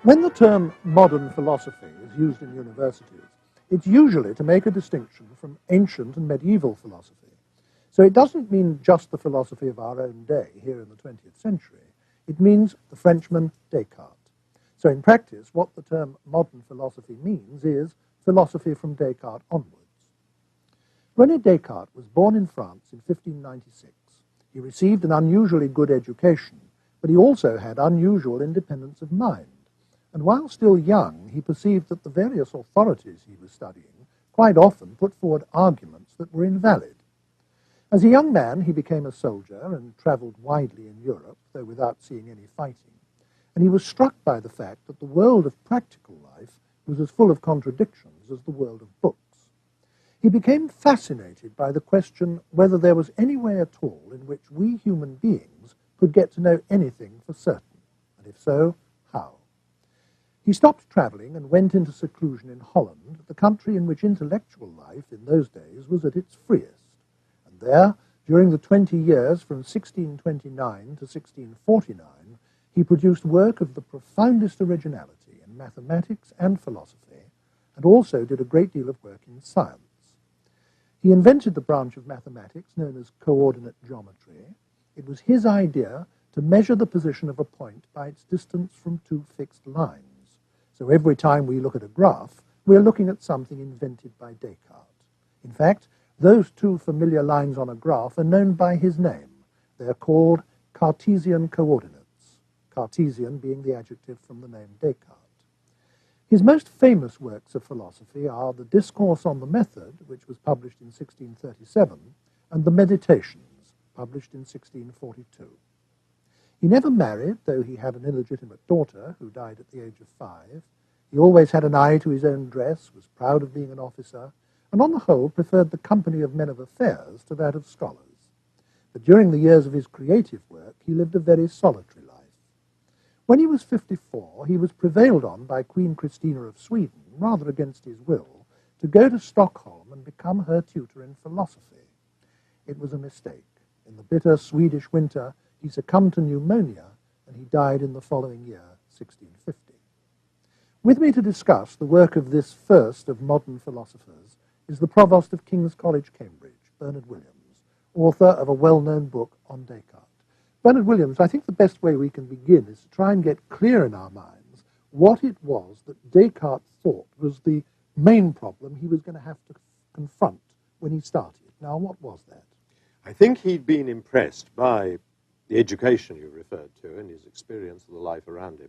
When the term modern philosophy is used in universities, it's usually to make a distinction from ancient and medieval philosophy. So it doesn't mean just the philosophy of our own day here in the 20th century. It means the Frenchman Descartes. So in practice, what the term modern philosophy means is philosophy from Descartes onwards. René Descartes was born in France in 1596. He received an unusually good education, but he also had unusual independence of mind. And while still young, he perceived that the various authorities he was studying quite often put forward arguments that were invalid. As a young man, he became a soldier and travelled widely in Europe, though without seeing any fighting. And he was struck by the fact that the world of practical life was as full of contradictions as the world of books. He became fascinated by the question whether there was any way at all in which we human beings could get to know anything for certain, and if so, how. He stopped travelling and went into seclusion in Holland, the country in which intellectual life in those days was at its freest. And there, during the 20 years from 1629 to 1649, he produced work of the profoundest originality in mathematics and philosophy, and also did a great deal of work in science. He invented the branch of mathematics known as coordinate geometry. It was his idea to measure the position of a point by its distance from two fixed lines. So every time we look at a graph, we're looking at something invented by Descartes. In fact, those two familiar lines on a graph are known by his name. They're called Cartesian coordinates, Cartesian being the adjective from the name Descartes. His most famous works of philosophy are the Discourse on the Method, which was published in 1637, and the Meditations, published in 1642. He never married, though he had an illegitimate daughter who died at the age of 5. He always had an eye to his own dress, was proud of being an officer, and on the whole preferred the company of men of affairs to that of scholars. But during the years of his creative work, he lived a very solitary life. When he was 54, he was prevailed on by Queen Christina of Sweden, rather against his will, to go to Stockholm and become her tutor in philosophy. It was a mistake. In the bitter Swedish winter, he succumbed to pneumonia, and he died in the following year, 1650. With me to discuss the work of this first of modern philosophers is the Provost of King's College, Cambridge, Bernard Williams, author of a well-known book on Descartes. Bernard Williams, I think the best way we can begin is to try and get clear in our minds what it was that Descartes thought was the main problem he was going to have to confront when he started. Now, what was that? I think he'd been impressed by the education you referred to and his experience of the life around him,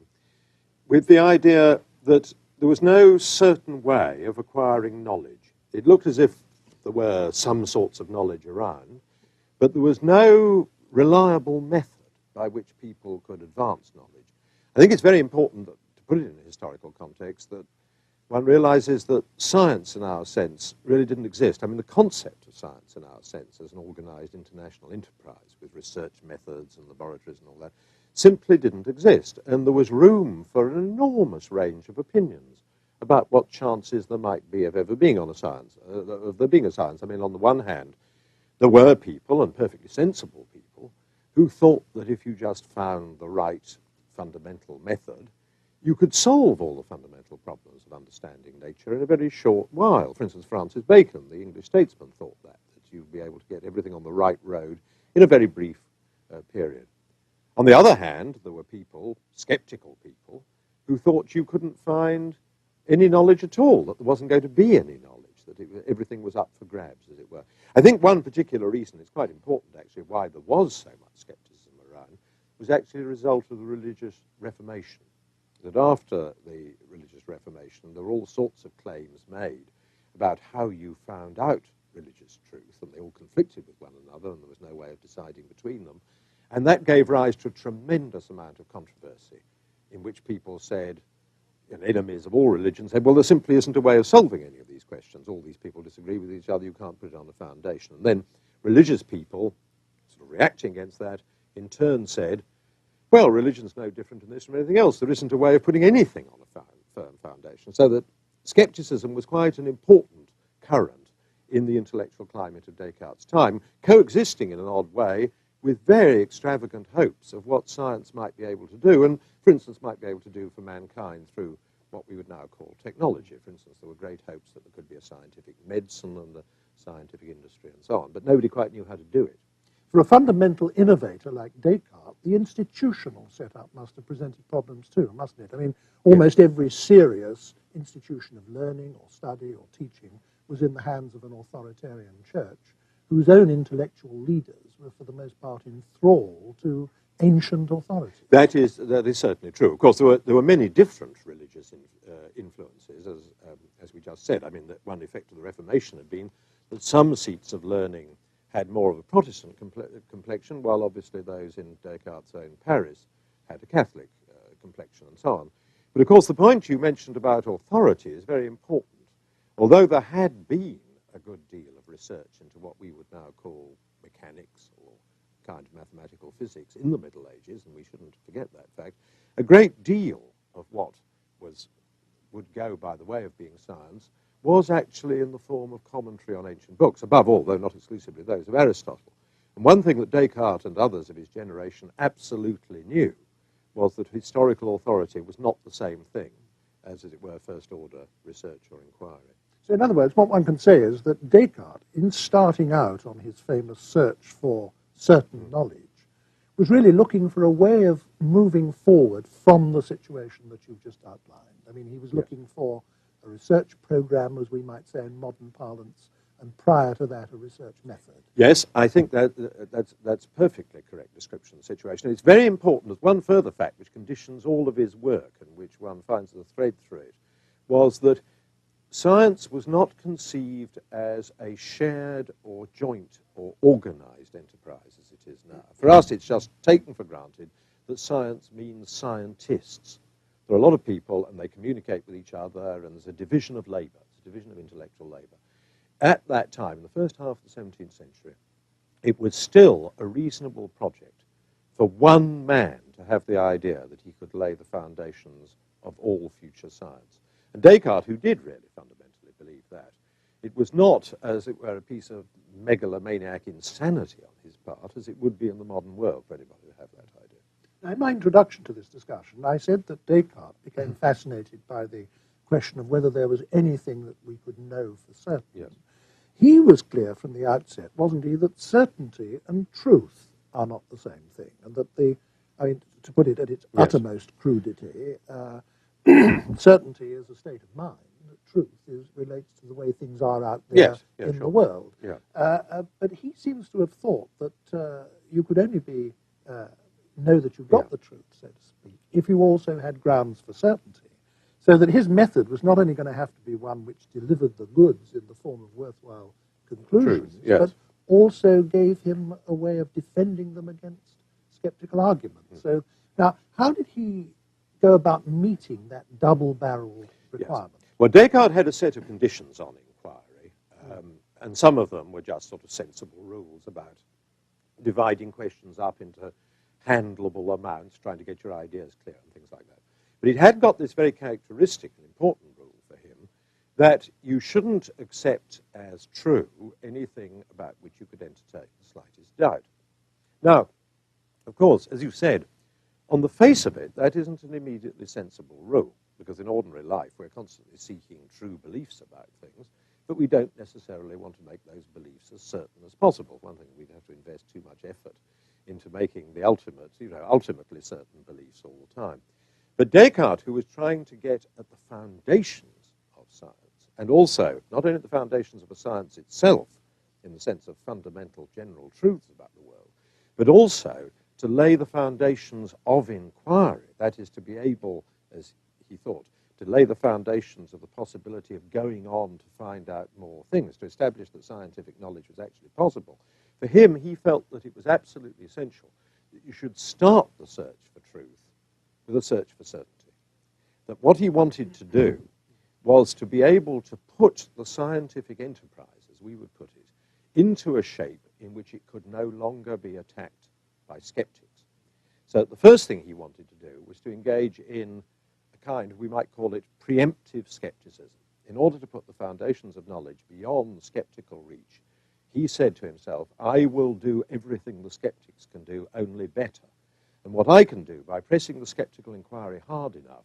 with the idea that there was no certain way of acquiring knowledge. It looked as if there were some sorts of knowledge around, but there was no reliable method by which people could advance knowledge. I think it's very important that, to put it in a historical context, that one realizes that science in our sense really didn't exist. I mean, the concept of science in our sense as an organized international enterprise with research methods and laboratories and all that simply didn't exist. And there was room for an enormous range of opinions about what chances there might be of ever being on a science, of there being a science. I mean, on the one hand, there were people, and perfectly sensible people, who thought that if you just found the right fundamental method, you could solve all the fundamental problems of understanding nature in a very short while. For instance, Francis Bacon, the English statesman, thought that you'd be able to get everything on the right road in a very brief period. On the other hand, there were people, skeptical people, who thought you couldn't find any knowledge at all, that there wasn't going to be any knowledge, that everything was up for grabs, as it were. I think one particular reason, it's quite important actually, why there was so much skepticism around, was actually a result of the religious Reformation. That after the religious Reformation, there were all sorts of claims made about how you found out religious truth, and they all conflicted with one another, and there was no way of deciding between them. And that gave rise to a tremendous amount of controversy, in which people said, and enemies of all religions said, well, there simply isn't a way of solving any of these questions. All these people disagree with each other, you can't put it on a foundation. And then religious people, sort of reacting against that, in turn said, well, religion's no different from this from anything else. There isn't a way of putting anything on a firm foundation. So that skepticism was quite an important current in the intellectual climate of Descartes' time, coexisting in an odd way with very extravagant hopes of what science might be able to do, and, for instance, might be able to do for mankind through what we would now call technology. For instance, there were great hopes that there could be a scientific medicine and a scientific industry and so on, but nobody quite knew how to do it. For a fundamental innovator like Descartes, the institutional setup must have presented problems too, mustn't it? I mean, almost every serious institution of learning or study or teaching was in the hands of an authoritarian church whose own intellectual leaders were for the most part in thrall to ancient authority. That is certainly true. Of course, there were many different religious influences, as we just said. I mean, that one effect of the Reformation had been that some seats of learning had more of a Protestant complexion, while obviously those in Descartes' own Paris had a Catholic complexion and so on. But of course, the point you mentioned about authority is very important. Although there had been a good deal of research into what we would now call mechanics or kind of mathematical physics in the Middle Ages, and we shouldn't forget that fact, a great deal of what would go by the way of being science was actually in the form of commentary on ancient books, above all, though not exclusively those of Aristotle. And one thing that Descartes and others of his generation absolutely knew was that historical authority was not the same thing as it were, first-order research or inquiry. So in other words, what one can say is that Descartes, in starting out on his famous search for certain knowledge, was really looking for a way of moving forward from the situation that you've just outlined. I mean, he was looking for a research program, as we might say in modern parlance, and prior to that, a research method. Yes, I think that's perfectly correct description of the situation. It's very important that one further fact which conditions all of his work and which one finds the thread through it was that science was not conceived as a shared or joint or organized enterprise as it is now. For us, it's just taken for granted that science means scientists. There are a lot of people, and they communicate with each other, and there's a division of labor, it's a division of intellectual labor. At that time, in the first half of the 17th century, it was still a reasonable project for one man to have the idea that he could lay the foundations of all future science. And Descartes, who did really fundamentally believe that, it was not, as it were, a piece of megalomaniac insanity on his part, as it would be in the modern world for anybody to have that idea. Now, in my introduction to this discussion, I said that Descartes became fascinated by the question of whether there was anything that we could know for certain. Yes. He was clear from the outset, wasn't he, that certainty and truth are not the same thing, and that to put it at its uttermost crudity, certainty is a state of mind. Truth relates to the way things are out there in the world. Yeah. But he seems to have thought that you could only know that you've got the truth, so to speak, if you also had grounds for certainty. So that his method was not only going to have to be one which delivered the goods in the form of worthwhile conclusions, but also gave him a way of defending them against skeptical arguments. So now, how did he go about meeting that double-barreled requirement? Yes. Well, Descartes had a set of conditions on inquiry, and some of them were just sort of sensible rules about dividing questions up into handleable amounts, trying to get your ideas clear and things like that. But it had got this very characteristic and important rule for him that you shouldn't accept as true anything about which you could entertain the slightest doubt. Now, of course, as you said, on the face of it, that isn't an immediately sensible rule, because in ordinary life we're constantly seeking true beliefs about things, but we don't necessarily want to make those beliefs as certain as possible. One thing, we'd have to invest too much effort into making the ultimately certain beliefs all the time. But Descartes, who was trying to get at the foundations of science, and also not only at the foundations of a science itself, in the sense of fundamental general truths about the world, but also to lay the foundations of inquiry, that is, to be able, as he thought, to lay the foundations of the possibility of going on to find out more things, to establish that scientific knowledge was actually possible. For him, he felt that it was absolutely essential that you should start the search for truth with a search for certainty. That what he wanted to do was to be able to put the scientific enterprise, as we would put it, into a shape in which it could no longer be attacked by skeptics. So the first thing he wanted to do was to engage in a kind, we might call it preemptive skepticism. In order to put the foundations of knowledge beyond skeptical reach, he said to himself, I will do everything the skeptics can do, only better. And what I can do by pressing the skeptical inquiry hard enough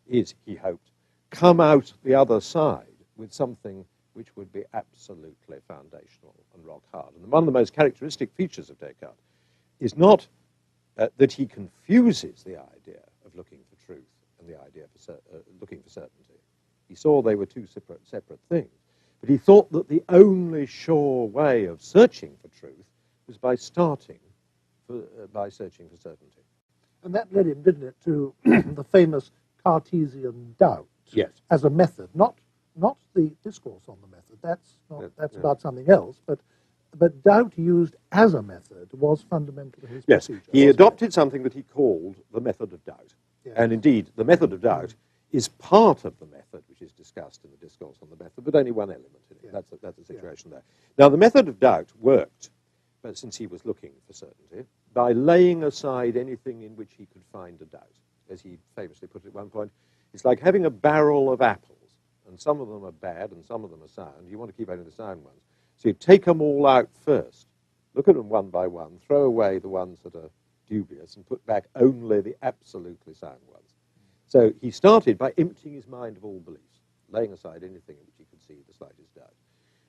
is, he hoped, come out the other side with something which would be absolutely foundational and rock hard. And one of the most characteristic features of Descartes is not that he confuses the idea of looking for truth and the idea of looking for certainty. He saw they were two separate things. But he thought that the only sure way of searching for truth was by searching for certainty. And that led him, didn't it, to the famous Cartesian doubt as a method, not the discourse on the method. That's about something else, but doubt used as a method was fundamental to his procedure. He adopted something that he called the method of doubt. Yes. And indeed, the method of doubt is part of the method which is discussed in the discourse on the method, but only one element in it. That's the situation there. Now, the method of doubt worked, since he was looking for certainty, by laying aside anything in which he could find a doubt. As he famously put it at one point, it's like having a barrel of apples, and some of them are bad and some of them are sound. You want to keep only the sound ones. So you take them all out first, look at them one by one, throw away the ones that are dubious, and put back only the absolutely sound ones. So he started by emptying his mind of all beliefs, laying aside anything in which he could see the slightest doubt.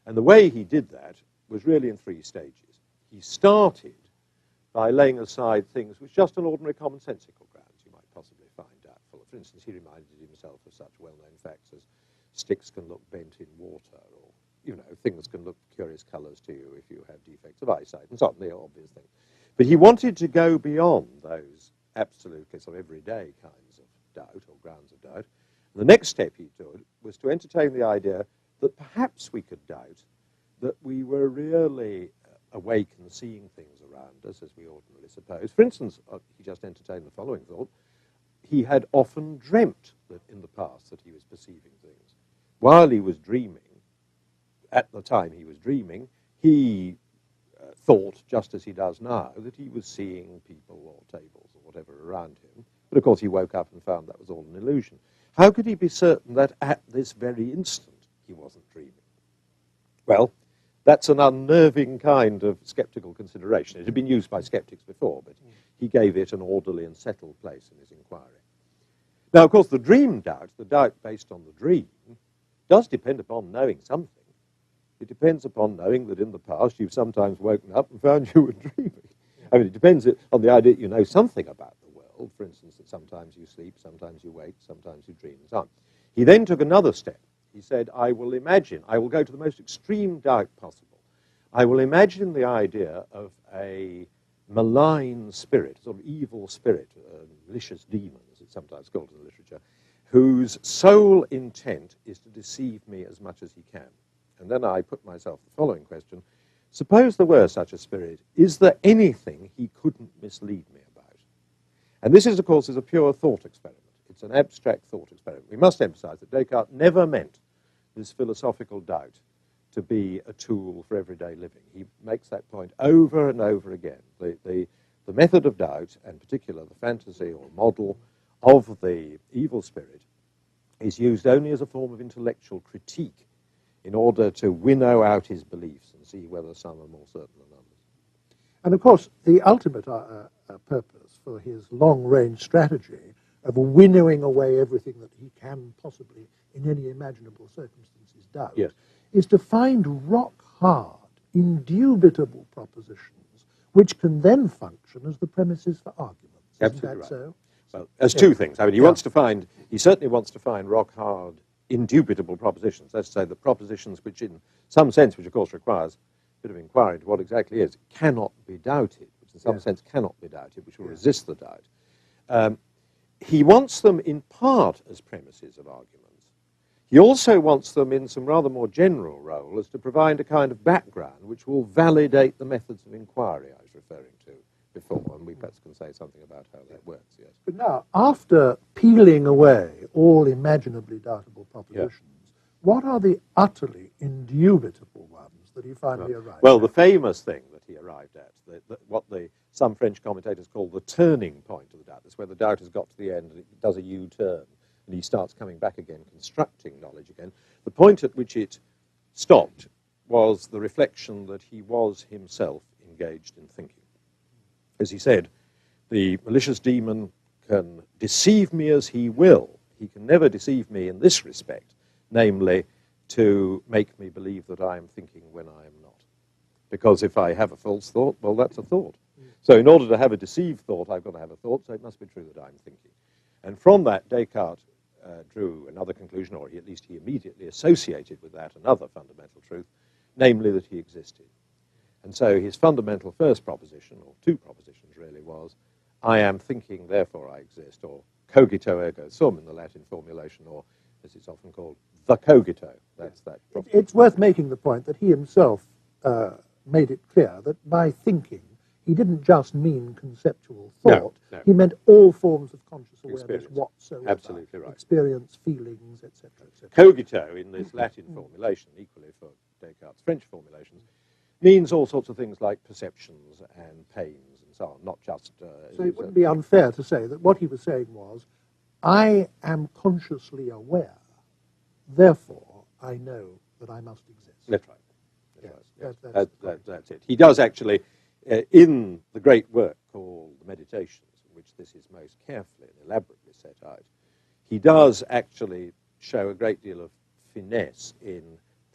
And the way he did that was really in three stages. He started by laying aside things which just on ordinary commonsensical grounds you might possibly find doubtful. For instance, he reminded himself of such well-known facts as sticks can look bent in water, or, things can look curious colours to you if you have defects of eyesight, and so on, the obvious things. But he wanted to go beyond those absolutely sort of everyday kinds of doubt or grounds of doubt. And the next step he took was to entertain the idea that perhaps we could doubt that we were really awake and seeing things around us as we ordinarily suppose. For instance, he just entertained the following thought. He had often dreamt that in the past that he was perceiving things. While he was dreaming, at the time he was dreaming, he thought, just as he does now, that he was seeing people or tables or whatever around him. But of course he woke up and found that was all an illusion. How could he be certain that at this very instant he wasn't dreaming? Well, that's an unnerving kind of skeptical consideration. It had been used by skeptics before, but he gave it an orderly and settled place in his inquiry. Now, of course, the dream doubt, the doubt based on the dream, does depend upon knowing something. It depends upon knowing that in the past you've sometimes woken up and found you were dreaming. I mean, it depends on the idea that you know something about the world. For instance, that sometimes you sleep, sometimes you wake, sometimes you dream, and so on. He then took another step. He said, I will go to the most extreme doubt possible. I will imagine the idea of a malign spirit, sort of evil spirit, a malicious demon, as it's sometimes called in the literature, whose sole intent is to deceive me as much as he can. And then I put myself the following question. Suppose there were such a spirit, is there anything he couldn't mislead me about? And this, of course, is a pure thought experiment. It's an abstract thought experiment. We must emphasize that Descartes never meant this philosophical doubt to be a tool for everyday living. He makes that point over and over again. The method of doubt, and particularly the fantasy or model of the evil spirit, is used only as a form of intellectual critique in order to winnow out his beliefs and see whether some are more certain than others. And of course, the ultimate purpose for his long-range strategy of winnowing away everything that he can possibly, in any imaginable circumstances, doubt, is to find rock-hard, indubitable propositions which can then function as the premises for arguments. Absolutely Isn't that right. so? Well, there's two things. I mean, he certainly wants to find rock-hard, indubitable propositions. That's to say, the propositions which, in some sense, which of course requires a bit of inquiry into what exactly is, cannot be doubted, which in some sense cannot be doubted, which will resist the doubt. He wants them in part as premises of arguments. He also wants them in some rather more general role as to provide a kind of background which will validate the methods of inquiry I was referring to before, and we perhaps can say something about how that works, yes. But now, after peeling away all imaginably doubtable propositions, what are the utterly indubitable ones that he finally arrived at? Well, the famous thing that he arrived at, what some French commentators call the turning point of the doubt, that's where the doubt has got to the end and it does a U-turn, and he starts coming back again, constructing knowledge again. The point at which it stopped was the reflection that he was himself engaged in thinking. As he said, the malicious demon can deceive me as he will. He can never deceive me in this respect, namely to make me believe that I am thinking when I am not. Because if I have a false thought, well, that's a thought. So in order to have a deceived thought, I've got to have a thought, so it must be true that I'm thinking. And from that, Descartes drew another conclusion, or at least he immediately associated with that another fundamental truth, namely that he existed. And so his fundamental first proposition, or two propositions really, was, I am thinking, therefore I exist, or cogito ergo sum in the Latin formulation, or as it's often called, the cogito. That's that proposition. It's worth making the point that he himself made it clear that by thinking, he didn't just mean conceptual thought. No. He meant all forms of conscious awareness Experience. whatsoever. Absolutely right. Experience, feelings, etc., etc. Cogito, in this Latin formulation, equally for Descartes' French formulations, means all sorts of things like perceptions and pains and so on, not just... So it wouldn't be unfair to say that what he was saying was, I am consciously aware, therefore I know that I must exist. That's right. That's it. He does actually, in the great work called The Meditations, in which this is most carefully and elaborately set out, he does actually show a great deal of finesse in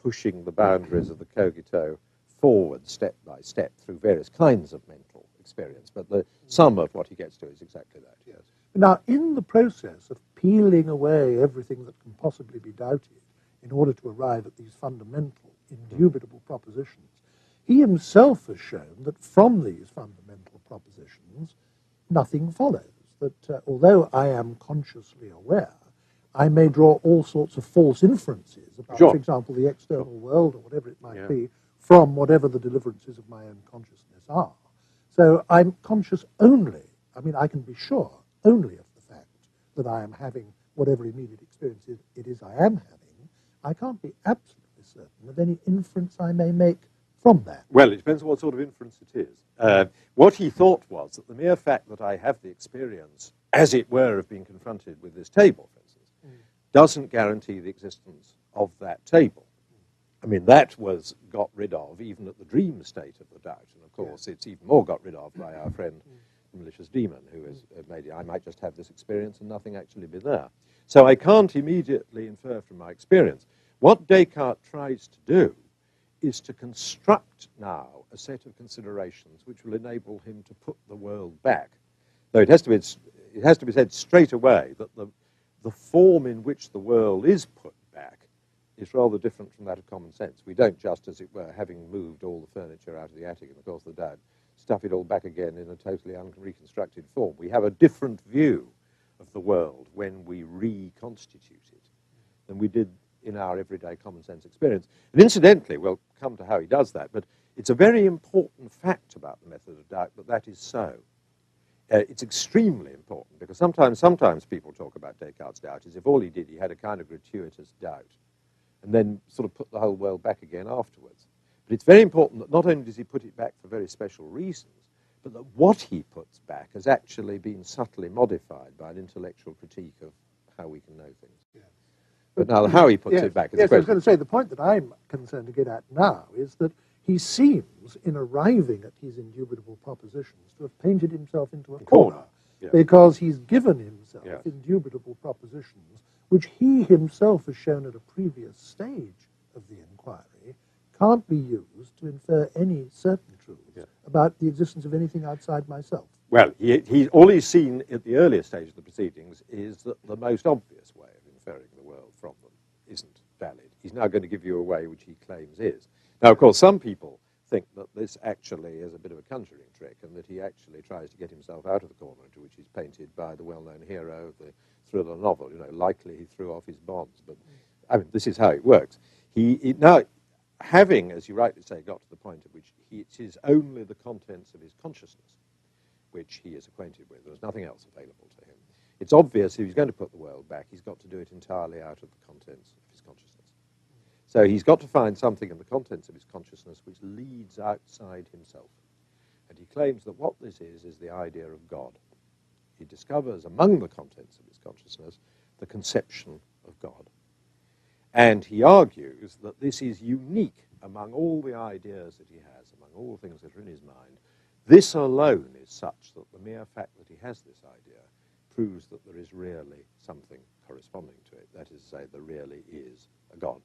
pushing the boundaries of the cogito forward step by step through various kinds of mental experience. But the sum of what he gets to is exactly that. Yes. Now, in the process of peeling away everything that can possibly be doubted in order to arrive at these fundamental, indubitable propositions, he himself has shown that from these fundamental propositions, nothing follows. That although I am consciously aware, I may draw all sorts of false inferences about, for example, the external world or whatever it might be, from whatever the deliverances of my own consciousness are. So I'm conscious only, I mean, I can be sure only of the fact that I am having whatever immediate experience it is I am having. I can't be absolutely certain of any inference I may make from that. Well, it depends on what sort of inference it is. What he thought was that the mere fact that I have the experience, as it were, of being confronted with this table, for instance, doesn't guarantee the existence of that table. I mean, that was got rid of even at the dream state of the doubt. And, of course, it's even more got rid of by our friend, the malicious demon, who has made it, I might just have this experience and nothing actually be there. So I can't immediately infer from my experience. What Descartes tries to do is to construct now a set of considerations which will enable him to put the world back. Though it has to be said straight away that the form in which the world is put back is rather different from that of common sense. We don't just, as it were, having moved all the furniture out of the attic in the course of the doubt, stuff it all back again in a totally unreconstructed form. We have a different view of the world when we reconstitute it than we did in our everyday common sense experience. And incidentally, we'll come to how he does that, but it's a very important fact about the method of doubt that is so. It's extremely important because sometimes people talk about Descartes' doubt as if all he did, he had a kind of gratuitous doubt and then sort of put the whole world back again afterwards. But it's very important that not only does he put it back for very special reasons, but that what he puts back has actually been subtly modified by an intellectual critique of how we can know things. Yeah. But now how he puts it back is a question. I was going to say, the point that I'm concerned to get at now is that he seems, in arriving at his indubitable propositions, to have painted himself into a corner. Yeah. Because he's given himself indubitable propositions which he himself has shown at a previous stage of the inquiry can't be used to infer any certain truth about the existence of anything outside myself. Well, all he's seen at the earlier stage of the proceedings is that the most obvious way of inferring the world from them isn't valid. He's now going to give you a way which he claims is. Now, of course, some people think that this actually is a bit of a conjuring trick and that he actually tries to get himself out of the corner into which he's painted by the well-known hero of the thriller novel. You know, likely he threw off his bonds, but I mean, this is how it works. Now, having, as you rightly say, got to the point at which it is only the contents of his consciousness which he is acquainted with. There's nothing else available to him. It's obvious if he's going to put the world back, he's got to do it entirely out of the contents of his consciousness. So he's got to find something in the contents of his consciousness which leads outside himself. And he claims that what this is the idea of God. He discovers among the contents of his consciousness the conception of God. And he argues that this is unique among all the ideas that he has, among all the things that are in his mind. This alone is such that the mere fact that he has this idea proves that there is really something corresponding to it. That is to say, there really is a God.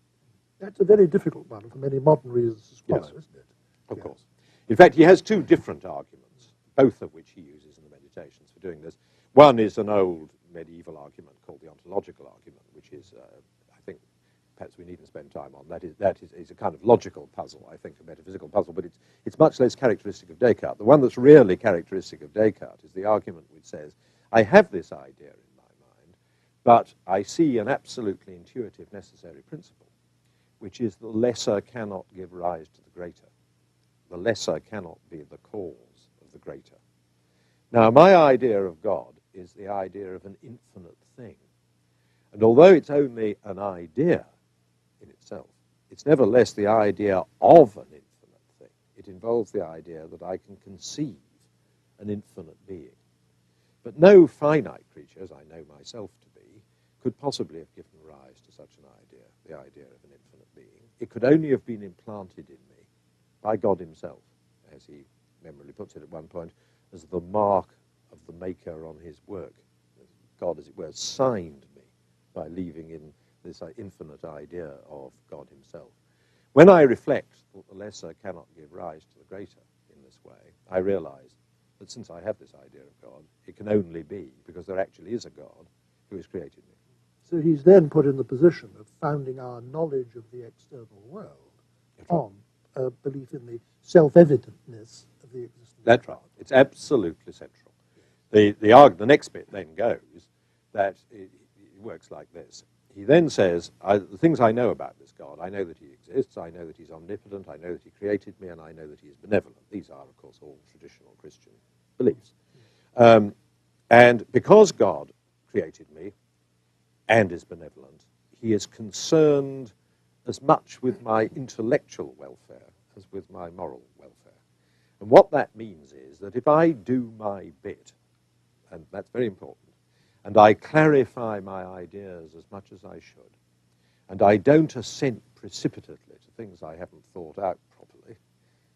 That's a very difficult one for many modern readers to swallow, isn't it? Of course. In fact, he has two different arguments, both of which he uses in the Meditations for doing this. One is an old medieval argument called the ontological argument, which is, I think, perhaps we needn't spend time on. That is a kind of logical puzzle, I think, a metaphysical puzzle, but it's much less characteristic of Descartes. The one that's really characteristic of Descartes is the argument which says, I have this idea in my mind, but I see an absolutely intuitive necessary principle, which is the lesser cannot give rise to the greater. The lesser cannot be the cause of the greater. Now, my idea of God is the idea of an infinite thing. And although it's only an idea in itself, it's nevertheless the idea of an infinite thing. It involves the idea that I can conceive an infinite being. But no finite creature, as I know myself to be, could possibly have given rise to such an idea, the idea of an infinite being. It could only have been implanted in me by God himself, as he memorably puts it at one point, as the mark of the maker on his work. God, as it were, signed me by leaving in this infinite idea of God himself. When I reflect that the lesser cannot give rise to the greater in this way, I realize that since I have this idea of God, it can only be because there actually is a God who has created me. So he's then put in the position of founding our knowledge of the external world on a belief in the self-evidentness of the existence of That's God. right. It's absolutely central. The next bit then goes that it works like this. He then says, the things I know about this God, I know that he exists, I know that he's omnipotent, I know that he created me, and I know that he is benevolent. These are, of course, all traditional Christian beliefs. And because God created me and is benevolent, he is concerned as much with my intellectual welfare as with my moral welfare. And what that means is that if I do my bit, and that's very important, and I clarify my ideas as much as I should, and I don't assent precipitately to things I haven't thought out properly,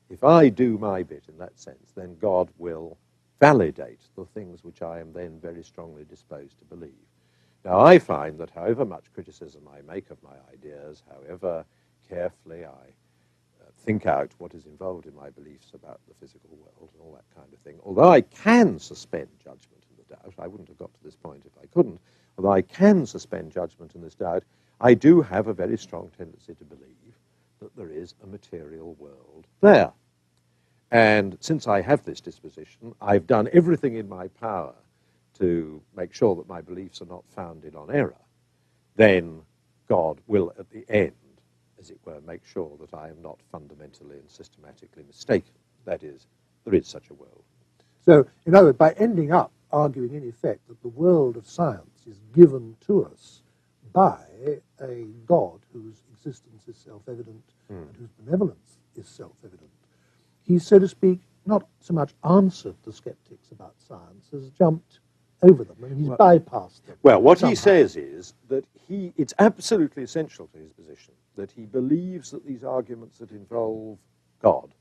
if I do my bit in that sense, then God will validate the things which I am then very strongly disposed to believe. Now, I find that however much criticism I make of my ideas, however carefully I think out what is involved in my beliefs about the physical world and all that kind of thing, although I can suspend judgment in the doubt, I wouldn't have got to this point if I couldn't, although I can suspend judgment in this doubt, I do have a very strong tendency to believe that there is a material world there. And since I have this disposition, I've done everything in my power to make sure that my beliefs are not founded on error. Then God will, at the end, as it were, make sure that I am not fundamentally and systematically mistaken. That is, there is such a world. So, in other words, by ending up arguing in effect that the world of science is given to us by a God whose existence is self-evident and whose benevolence is self-evident, he, so to speak, not so much answered the skeptics about science as jumped over them, and he's bypassed them. Well, what somehow. he says is that it's absolutely essential to his position that he believes that these arguments that involve God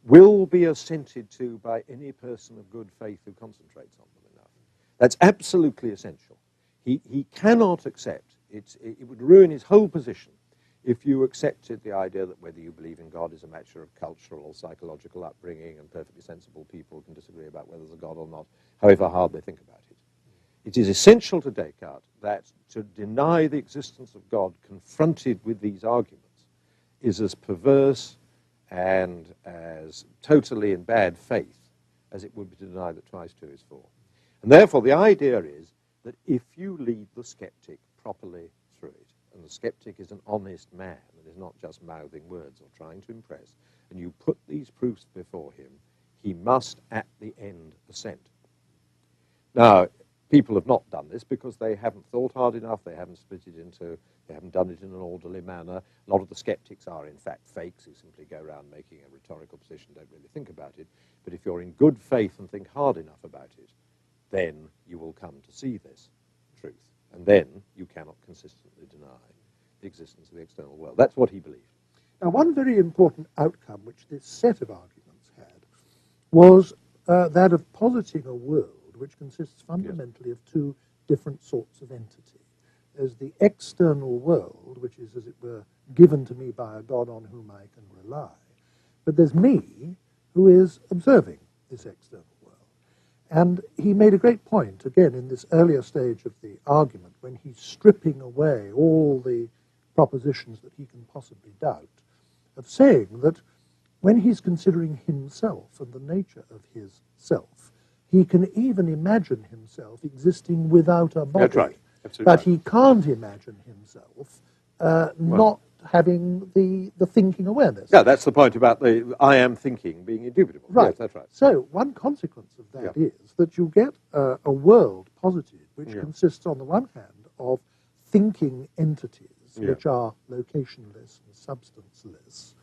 will be assented to by any person of good faith who concentrates on them enough. That's absolutely essential. He cannot accept, it would ruin his whole position if you accepted the idea that whether you believe in God is a matter of cultural or psychological upbringing and perfectly sensible people can disagree about whether there's a God or not, however hard they think about it. It is essential to Descartes that to deny the existence of God confronted with these arguments is as perverse and as totally in bad faith as it would be to deny that twice 2 is 4. And therefore the idea is that if you lead the skeptic properly through it, and the skeptic is an honest man and is not just mouthing words or trying to impress, and you put these proofs before him, he must at the end assent. Now, people have not done this because they haven't thought hard enough, they haven't they haven't done it in an orderly manner. A lot of the skeptics are in fact fakes who simply go around making a rhetorical position, don't really think about it. But if you're in good faith and think hard enough about it, then you will come to see this truth. And then you cannot consistently deny the existence of the external world. That's what he believed. Now, one very important outcome which this set of arguments had was that of positing a world which consists fundamentally of two different sorts of entity. There's the external world, which is, as it were, given to me by a God on whom I can rely. But there's me, who is observing this external world. And he made a great point, again, in this earlier stage of the argument, when he's stripping away all the propositions that he can possibly doubt, of saying that when he's considering himself and the nature of his self, he can even imagine himself existing without a body. That's right. Absolutely But right. he can't imagine himself not having the thinking awareness. Yeah, that's the point about the I am thinking being indubitable. Right. Yes, that's right. So one consequence of that is that you get a world posited which Yeah. consists, on the one hand, of thinking entities which Yeah. are locationless and substanceless,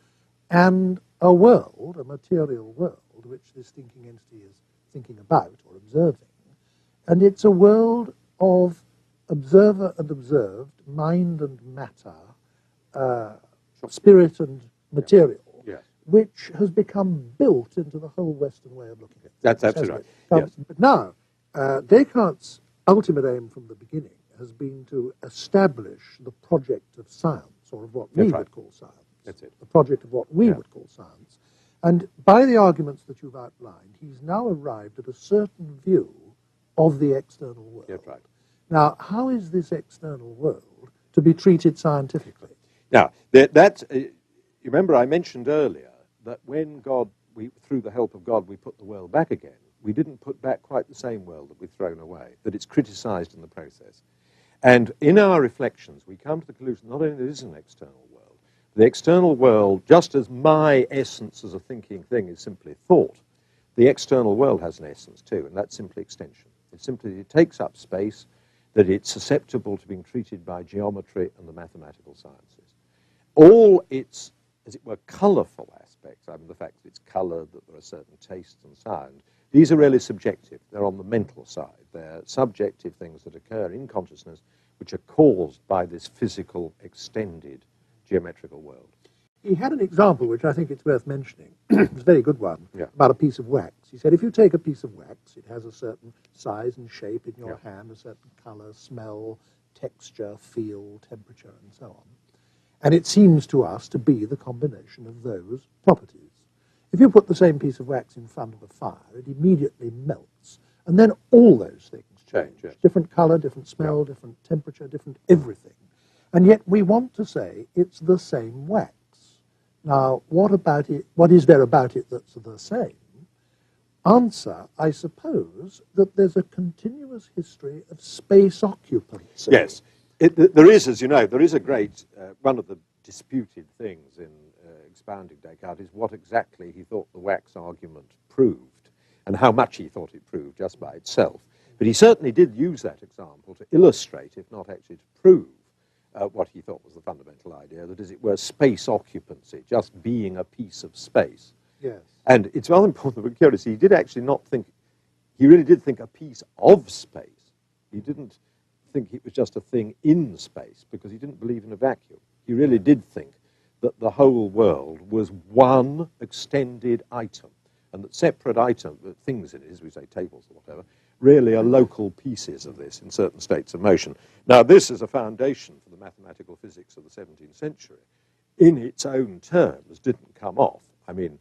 and a world, a material world, which this thinking entity is thinking about or observing. And it's a world of observer and observed, mind and matter, spirit and material, Yeah. which has become built into the whole Western way of looking at things. That's absolutely right. Yes. But now, Descartes' ultimate aim from the beginning has been to establish the project of science, or of what we That's right. would call science. That's it. The project of what we Yeah. would call science. And by the arguments that you've outlined, he's now arrived at a certain view of the external world. That's right. Now, how is this external world to be treated scientifically? Now, that's, you remember I mentioned earlier that when through the help of God, we put the world back again, we didn't put back quite the same world that we've thrown away, that it's criticized in the process. And in our reflections, we come to the conclusion not only there is an external world, the external world, just as my essence as a thinking thing is simply thought, the external world has an essence too, and that's simply extension. It's simply that it takes up space, that it's susceptible to being treated by geometry and the mathematical sciences. All its, as it were, colourful aspects, I mean the fact that it's coloured, that there are certain tastes and sound, these are really subjective. They're on the mental side. They're subjective things that occur in consciousness which are caused by this physical, extended geometrical world. He had an example which I think it's worth mentioning. It's a very good one, Yeah. about a piece of wax. He said, if you take a piece of wax, it has a certain size and shape in your hand, a certain colour, smell, texture, feel, temperature, and so on. And it seems to us to be the combination of those properties. If you put the same piece of wax in front of a fire, it immediately melts, and then all those things change. Yes. Different colour, different smell, different temperature, different everything. And yet we want to say it's the same wax. Now, what about it? What is there about it that's the same? Answer, I suppose, that there's a continuous history of space occupancy. Yes. There is, as you know, there is a great, one of the disputed things in expounding Descartes is what exactly he thought the wax argument proved and how much he thought it proved just by itself. But he certainly did use that example to illustrate, if not actually to prove, what he thought was the fundamental idea, that, as it were, space occupancy, just being a piece of space. Yes. And it's rather important, but curious, he did actually not think, he really did think a piece of space. He didn't think it was just a thing in space, because he didn't believe in a vacuum. He really did think that the whole world was one extended item, and that separate things in it, as we say, tables or whatever, really are local pieces of this in certain states of motion. Now, this is a foundation for the mathematical physics of the 17th century. In its own terms, didn't come off. I mean,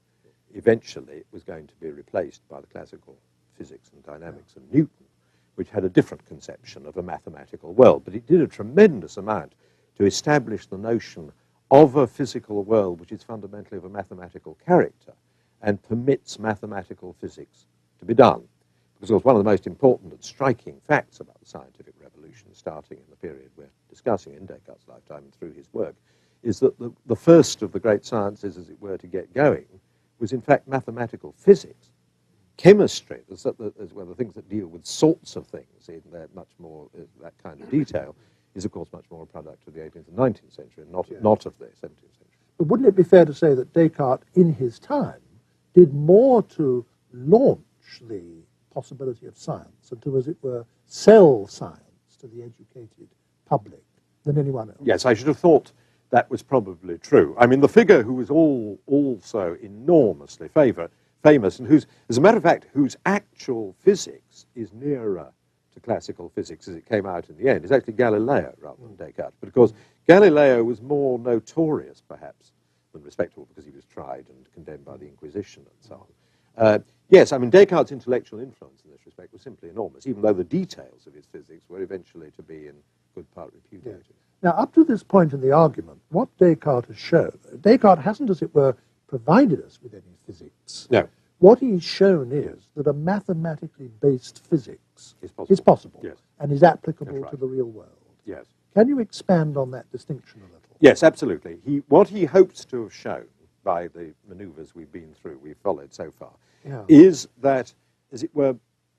eventually it was going to be replaced by the classical physics and dynamics of Newton, which had a different conception of a mathematical world. But it did a tremendous amount to establish the notion of a physical world which is fundamentally of a mathematical character and permits mathematical physics to be done. Because it was one of the most important and striking facts about the scientific revolution, starting in the period we're discussing in Descartes' lifetime and through his work, is that the first of the great sciences, as it were, to get going was in fact mathematical physics. Chemistry, as well, the things that deal with sorts of things in much more that kind of detail, is of course much more a product of the 18th and 19th century, and not of the 17th century. But wouldn't it be fair to say that Descartes, in his time, did more to launch the possibility of science and to, as it were, sell science to the educated public than anyone else. Yes, I should have thought that was probably true. I mean, the figure who was also enormously famous, and whose, as a matter of fact, whose actual physics is nearer to classical physics as it came out in the end, is actually Galileo rather than Descartes. But of course, Galileo was more notorious, perhaps, than respectable because he was tried and condemned by the Inquisition and so on. Yes, I mean, Descartes' intellectual influence in this respect was simply enormous, even though the details of his physics were eventually to be in good part repudiated. Yes. Now, up to this point in the argument, what Descartes has shown, Descartes hasn't, as it were, provided us with any physics. No. What he's shown is that a mathematically based physics is possible Yes. and is applicable Right. to the real world. Yes. Can you expand on that distinction a little? Yes, absolutely. What he hopes to have shown by the manoeuvres we've followed so far, is that, as it were,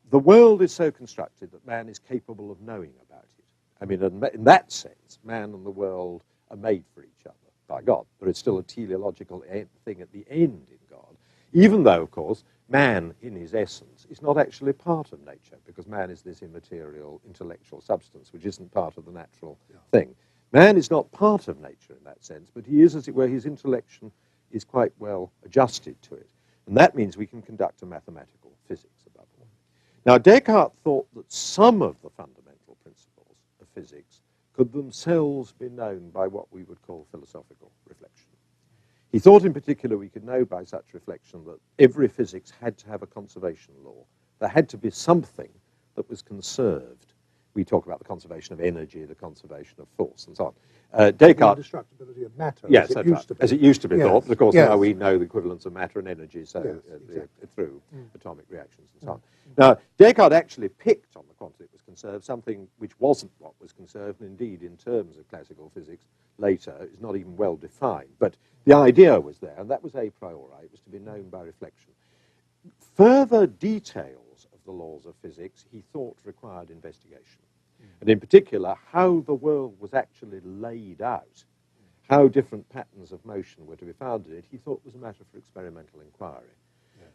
the world is so constructed that man is capable of knowing about it. I mean, in that sense, man and the world are made for each other by God. There is still a teleological thing at the end in God, even though, of course, man, in his essence, is not actually part of nature, because man is this immaterial intellectual substance, which isn't part of the natural thing. Man is not part of nature in that sense, but he is, as it were, his intellection is quite well adjusted to it. And that means we can conduct a mathematical physics above all. Now, Descartes thought that some of the fundamental principles of physics could themselves be known by what we would call philosophical reflection. He thought in particular we could know by such reflection that every physics had to have a conservation law. There had to be something that was conserved. We talk about the conservation of energy, the conservation of force, and so on. Descartes... The indestructibility of matter, yes, as it used to be. As it used to be thought, but of course now we know the equivalence of matter and energy through atomic reactions and so on. Now, Descartes actually picked on the quantity that was conserved, something which wasn't what was conserved, and indeed, in terms of classical physics, later, is not even well defined. But the idea was there, and that was a priori. It was to be known by reflection. Further details of the laws of physics, he thought, required investigation. And in particular, how the world was actually laid out, how different patterns of motion were to be found in it, he thought was a matter for experimental inquiry.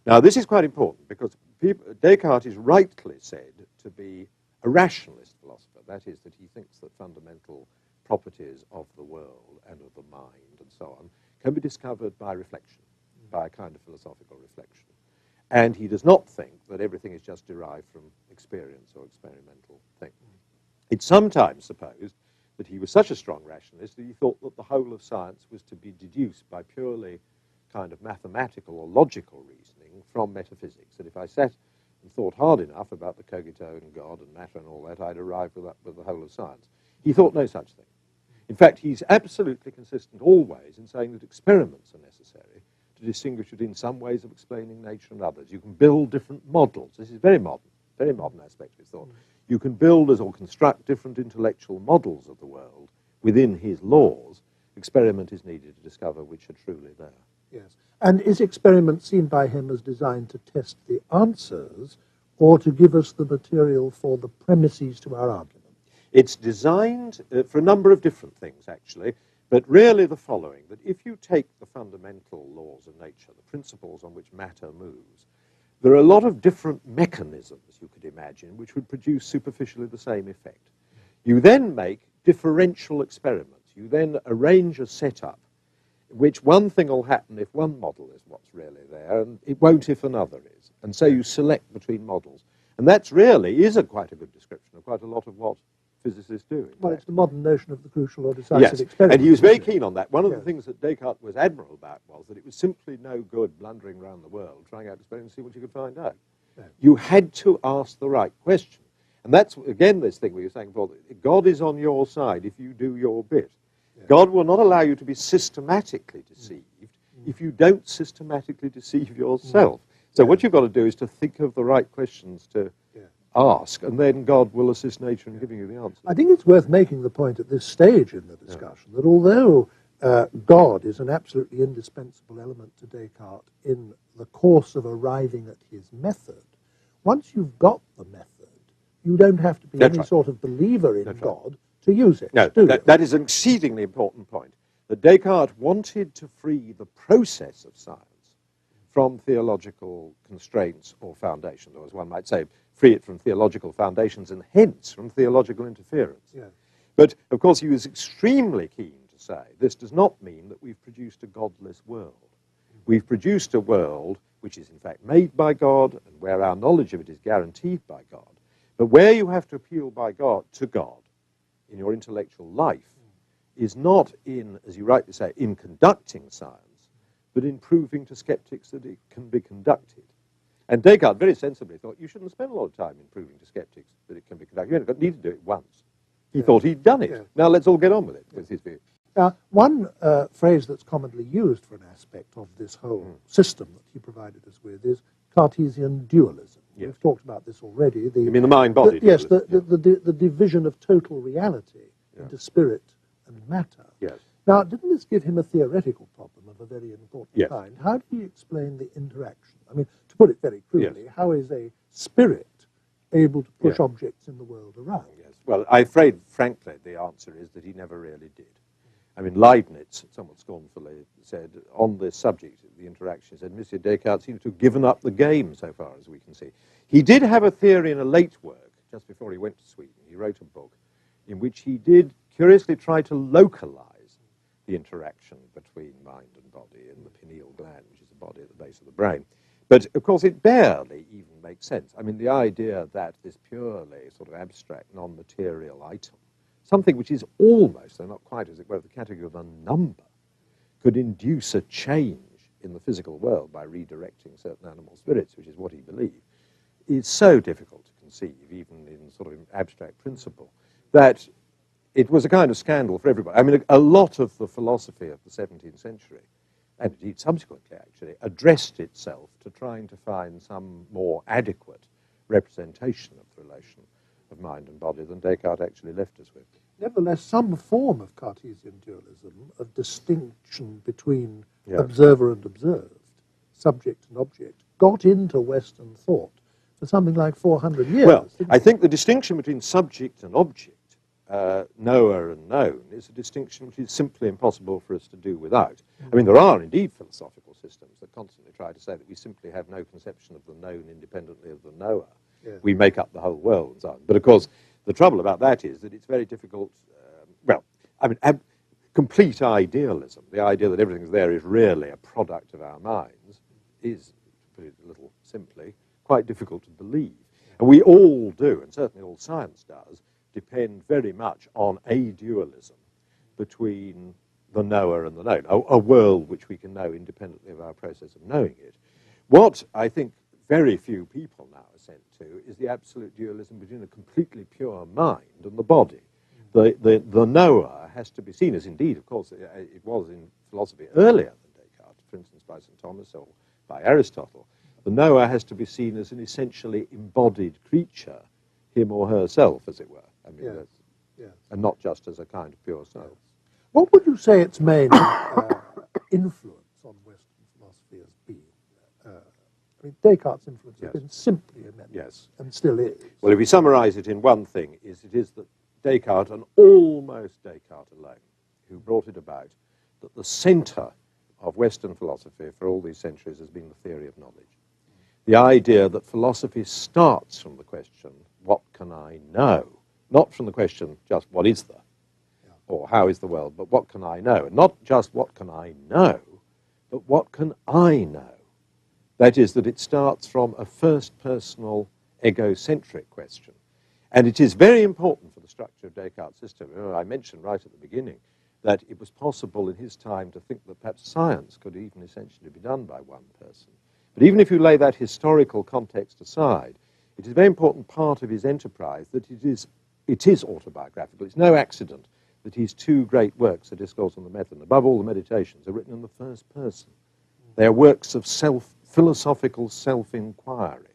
Now, this is quite important because Descartes is rightly said to be a rationalist philosopher. That is, that he thinks that fundamental properties of the world and of the mind and so on can be discovered by reflection, by a kind of philosophical reflection. And he does not think that everything is just derived from experience or experimental things. It's sometimes supposed that he was such a strong rationalist that he thought that the whole of science was to be deduced by purely kind of mathematical or logical reasoning from metaphysics. That if I sat and thought hard enough about the cogito and God and matter and all that, I'd arrive with the whole of science. He thought no such thing. In fact, he's absolutely consistent always in saying that experiments are necessary to distinguish between some ways of explaining nature and others. You can build different models. This is very modern aspect of his thought. You can build or construct different intellectual models of the world within his laws. Experiment is needed to discover which are truly there. Yes. And is experiment seen by him as designed to test the answers or to give us the material for the premises to our argument? It's designed for a number of different things, actually, but really the following, that if you take the fundamental laws of nature, the principles on which matter moves, there are a lot of different mechanisms you could imagine which would produce superficially the same effect. You then make differential experiments. You then arrange a setup in which one thing will happen if one model is what's really there, and it won't if another is. And so you select between models. And that's really is quite a good description of quite a lot of what physicists do. Well, it's the modern notion of the crucial or decisive experiment. And he was very keen on that. One of the things that Descartes was admirable about was that it was simply no good blundering around the world, trying out experiments to see what you could find out. You had to ask the right question. And that's, again, this thing we were saying before, God is on your side if you do your bit. God will not allow you to be systematically deceived if you don't systematically deceive yourself. So what you've got to do is to think of the right questions to ask, and then God will assist nature in giving you the answer. I think it's worth making the point at this stage in the discussion that although God is an absolutely indispensable element to Descartes in the course of arriving at his method, once you've got the method, you don't have to be any sort of believer in God to use it. No, that is an exceedingly important point, that Descartes wanted to free the process of science from theological constraints or foundations, or as one might say, free it from theological foundations and hence from theological interference. But, of course, he was extremely keen to say this does not mean that we've produced a godless world. We've produced a world which is, in fact, made by God and where our knowledge of it is guaranteed by God. But where you have to appeal to God in your intellectual life is not in, as you rightly say, in conducting science, but in proving to skeptics that it can be conducted. And Descartes very sensibly thought you shouldn't spend a lot of time in proving to skeptics that it can be conducted. You only need to do it once. He thought he'd done it. Yeah. Now let's all get on with it, was his view. One phrase that's commonly used for an aspect of this whole system that he provided us with is Cartesian dualism. Yes. We've talked about this already. You mean the mind-body Yes, dualism? the division of total reality into spirit and matter. Yes. Now, didn't this give him a theoretical problem of a very important Yes. kind? How do you explain the interaction? I mean, to put it very crudely, Yes. how is a spirit able to push Yeah. objects in the world around? Yes. Well, I'm afraid, frankly, the answer is that he never really did. I mean, Leibniz, somewhat scornfully, said on this subject, the interaction, said, Monsieur Descartes seems to have given up the game so far as we can see. He did have a theory in a late work, just before he went to Sweden. He wrote a book in which he did curiously try to localize the interaction between mind and body in the pineal gland, which is the body at the base of the brain. But, of course, it barely even makes sense. I mean, the idea that this purely sort of abstract, non-material item, something which is almost, though not quite as it were, the category of a number, could induce a change in the physical world by redirecting certain animal spirits, which is what he believed, is so difficult to conceive, even in sort of abstract principle, that it was a kind of scandal for everybody. I mean, a lot of the philosophy of the 17th century, and indeed subsequently actually, addressed itself to trying to find some more adequate representation of the relation of mind and body than Descartes actually left us with. Nevertheless, some form of Cartesian dualism, of distinction between Yeah. observer and observed, subject and object, got into Western thought for something like 400 years. Well, didn't I it? think the distinction between subject and object, knower and known, is a distinction which is simply impossible for us to do without. I mean, there are indeed philosophical systems that constantly try to say that we simply have no conception of the known independently of the knower. Yeah. We make up the whole world and so on. But, of course, the trouble about that is that it's very difficult, complete idealism, the idea that everything there is really a product of our minds, is, to put it a little simply, quite difficult to believe. And we all do, and certainly all science does, depend very much on a dualism between the knower and the known, a world which we can know independently of our process of knowing it. What I think very few people now assent to is the absolute dualism between a completely pure mind and the body. The knower has to be seen as, indeed, of course, it was in philosophy earlier than Descartes, for instance, by St. Thomas or by Aristotle. The knower has to be seen as an essentially embodied creature, him or herself, as it were. I mean, Yes. and not just as a kind of pure self. What would you say its main influence on Western philosophy has been? I mean, Descartes' influence has been simply immense, Yes. and still is. Well, if we summarize it in one thing, it is that Descartes, and almost Descartes alone, who brought it about, that the center of Western philosophy for all these centuries has been the theory of knowledge. The idea that philosophy starts from the question, what can I know? Not from the question, just what is there? Or how is the world? But what can I know? And not just what can I know, but what can I know? That is, that it starts from a first-personal, egocentric question. And it is very important for the structure of Descartes' system. I mentioned right at the beginning that it was possible in his time to think that perhaps science could even essentially be done by one person. But even if you lay that historical context aside, it is a very important part of his enterprise that it is autobiographical. It's no accident that his two great works, The Discourse on the Method, and above all, the Meditations, are written in the first person. They are works of philosophical self-inquiry.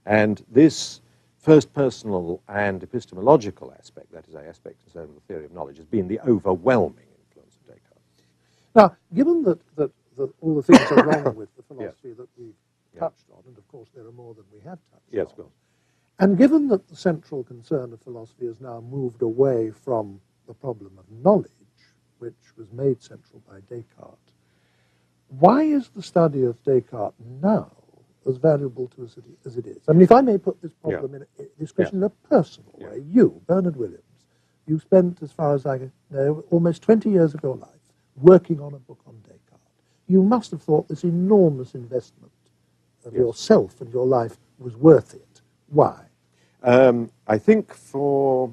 And this first-personal and epistemological aspect, that is, an aspect concerned with the theory of knowledge, has been the overwhelming influence of Descartes. Now, given that all the things are wrong with the philosophy that we've touched on, and of course there are more than we have touched on. Yes, of course. And given that the central concern of philosophy has now moved away from the problem of knowledge, which was made central by Descartes, why is the study of Descartes now as valuable to us as it is? I mean, if I may put this problem this question in a personal way, you, Bernard Williams, You spent, as far as I know, almost 20 years of your life working on a book on Descartes. You must have thought this enormous investment of yourself and your life was worth it. Why? I think for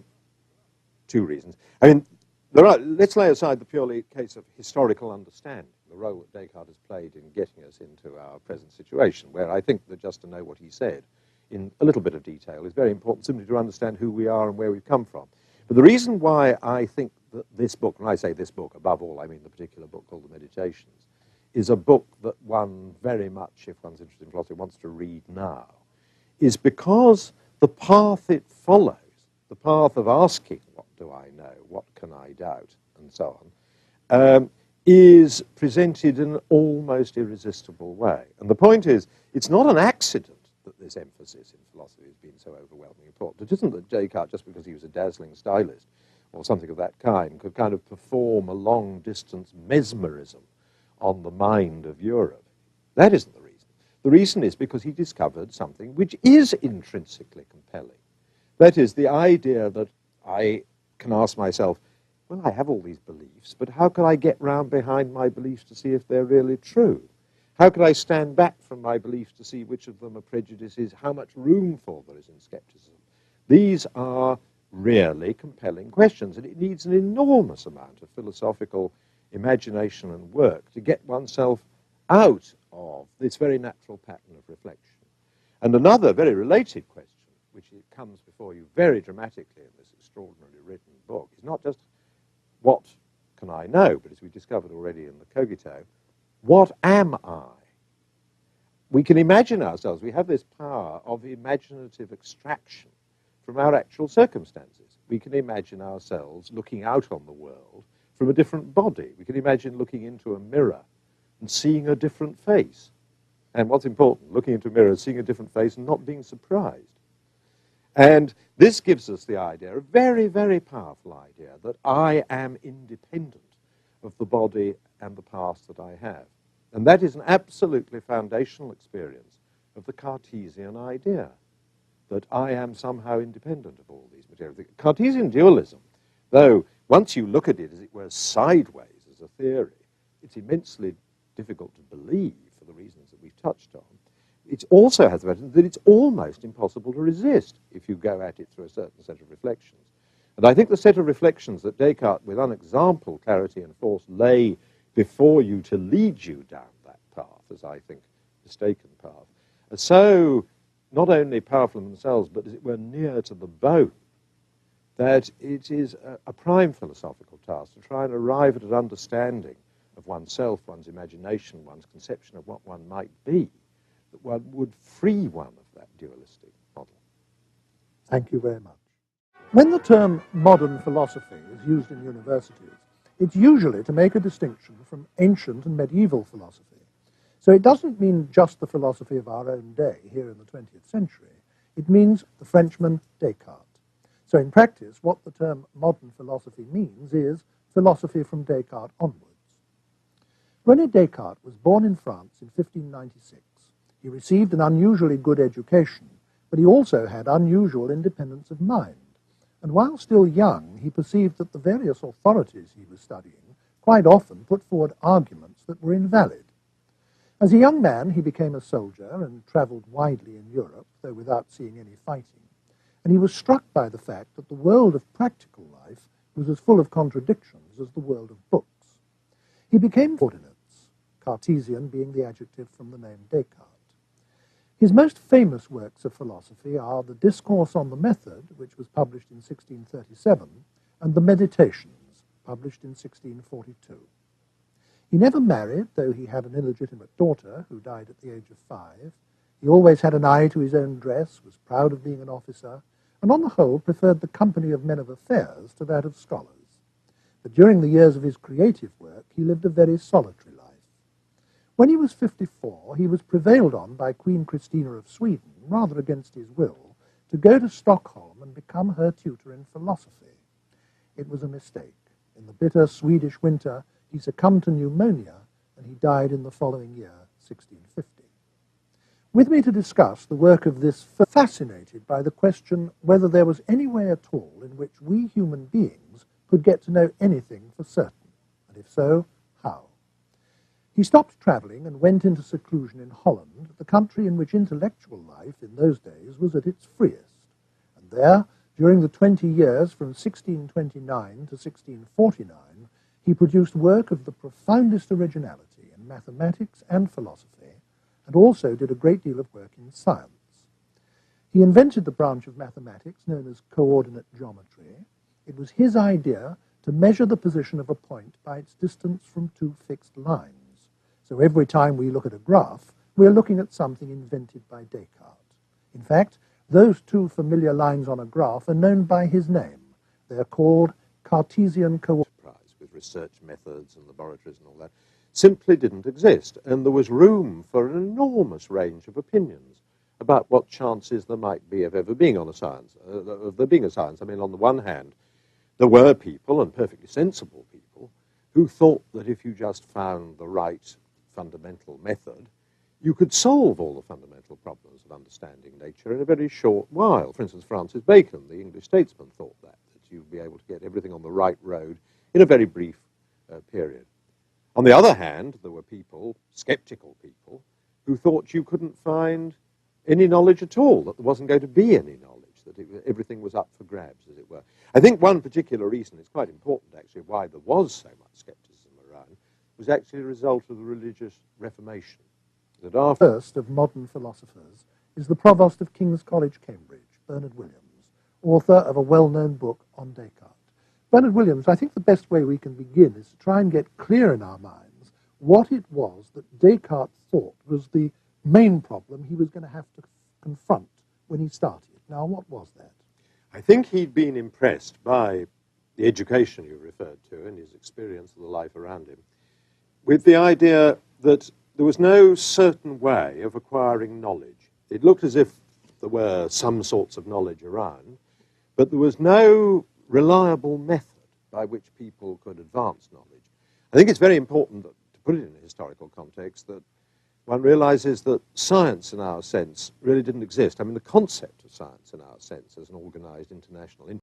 two reasons. I mean, let's lay aside the purely case of historical understanding, the role that Descartes has played in getting us into our present situation, where I think that just to know what he said in a little bit of detail is very important, simply to understand who we are and where we've come from. But the reason why I think that this book, and I say this book, above all, I mean the particular book called The Meditations, is a book that one very much, if one's interested in philosophy, wants to read now, is because the path it follows, the path of asking, what do I know, what can I doubt, and so on, is presented in an almost irresistible way. And the point is, it's not an accident that this emphasis in philosophy has been so overwhelmingly important. It isn't that Descartes, just because he was a dazzling stylist or something of that kind, could kind of perform a long-distance mesmerism on the mind of Europe. That isn't the reason. The reason is because he discovered something which is intrinsically compelling. That is, the idea that I can ask myself, well, I have all these beliefs, but how can I get round behind my beliefs to see if they're really true? How can I stand back from my beliefs to see which of them are prejudices, how much room for there is in skepticism? These are really compelling questions, and it needs an enormous amount of philosophical imagination and work to get oneself out of this very natural pattern of reflection. And another very related question, which comes before you very dramatically in this extraordinarily written book, is not just what can I know, but as we discovered already in the cogito, what am I? We can imagine ourselves, we have this power of imaginative extraction from our actual circumstances. We can imagine ourselves looking out on the world from a different body. We can imagine looking into a mirror and seeing a different face. And what's important, looking into a mirror, seeing a different face and not being surprised. And this gives us the idea, a very, very powerful idea, that I am independent of the body and the past that I have. And that is an absolutely foundational experience of the Cartesian idea, that I am somehow independent of all these materials. The Cartesian dualism, though once you look at it, as it were, sideways as a theory, it's immensely difficult to believe for the reasons that we've touched on. It also has the fact that it's almost impossible to resist if you go at it through a certain set of reflections. And I think the set of reflections that Descartes, with unexampled clarity and force, lay before you to lead you down that path, as I think mistaken path, are so not only powerful in themselves, but as it were near to the bone, that it is a prime philosophical task to try and arrive at an understanding of oneself, one's imagination, one's conception of what one might be, that one would free one of that dualistic model. Thank you very much. When the term modern philosophy is used in universities, it's usually to make a distinction from ancient and medieval philosophy. So it doesn't mean just the philosophy of our own day here in the 20th century. It means the Frenchman Descartes. So in practice, what the term modern philosophy means is philosophy from Descartes onwards. René Descartes was born in France in 1596. He received an unusually good education, but he also had unusual independence of mind. And while still young, he perceived that the various authorities he was studying quite often put forward arguments that were invalid. As a young man, he became a soldier and travelled widely in Europe, though without seeing any fighting. And he was struck by the fact that the world of practical life was as full of contradictions as the world of books. He became coordinates, Cartesian being the adjective from the name Descartes. His most famous works of philosophy are the Discourse on the Method, which was published in 1637, and the Meditations, published in 1642. He never married, though he had an illegitimate daughter who died at the age of 5. He always had an eye to his own dress, was proud of being an officer, and on the whole preferred the company of men of affairs to that of scholars. But during the years of his creative work, he lived a very solitary life. When he was 54, he was prevailed on by Queen Christina of Sweden, rather against his will, to go to Stockholm and become her tutor in philosophy. It was a mistake. In the bitter Swedish winter, he succumbed to pneumonia, and he died in the following year, 1650. With me to discuss the work of this, fascinated by the question whether there was any way at all in which we human beings could get to know anything for certain, and if so, how. He stopped travelling and went into seclusion in Holland, the country in which intellectual life in those days was at its freest, and there, during the 20 years from 1629 to 1649, he produced work of the profoundest originality in mathematics and philosophy, and also did a great deal of work in science. He invented the branch of mathematics known as coordinate geometry. It was his idea to measure the position of a point by its distance from two fixed lines. So every time we look at a graph, we're looking at something invented by Descartes. In fact, those two familiar lines on a graph are known by his name. They're called Cartesian coordinates. With research methods and laboratories and all that, simply didn't exist, and there was room for an enormous range of opinions about what chances there might be of ever being on a science, of there being a science. I mean, on the one hand, there were people, and perfectly sensible people, who thought that if you just found the right fundamental method, you could solve all the fundamental problems of understanding nature in a very short while. For instance, Francis Bacon, the English statesman, thought that you'd be able to get everything on the right road in a very brief period. On the other hand, there were people, skeptical people, who thought you couldn't find any knowledge at all, that there wasn't going to be any knowledge, that everything was up for grabs, as it were. I think one particular reason, it's quite important actually, why there was so much skepticism around, was actually a result of the religious Reformation. That Our first of modern philosophers is the Provost of King's College, Cambridge, Bernard Williams, author of a well-known book on Descartes. Bernard Williams, I think the best way we can begin is to try and get clear in our minds what it was that Descartes thought was the main problem he was going to have to confront when he started. Now, what was that? I think he'd been impressed by the education you referred to and his experience of the life around him, with the idea that there was no certain way of acquiring knowledge. It looked as if there were some sorts of knowledge around, but there was no reliable method by which people could advance knowledge. I think it's very important that, to put it in a historical context, that one realizes that science in our sense really didn't exist. I mean, the concept of science in our sense as an organized international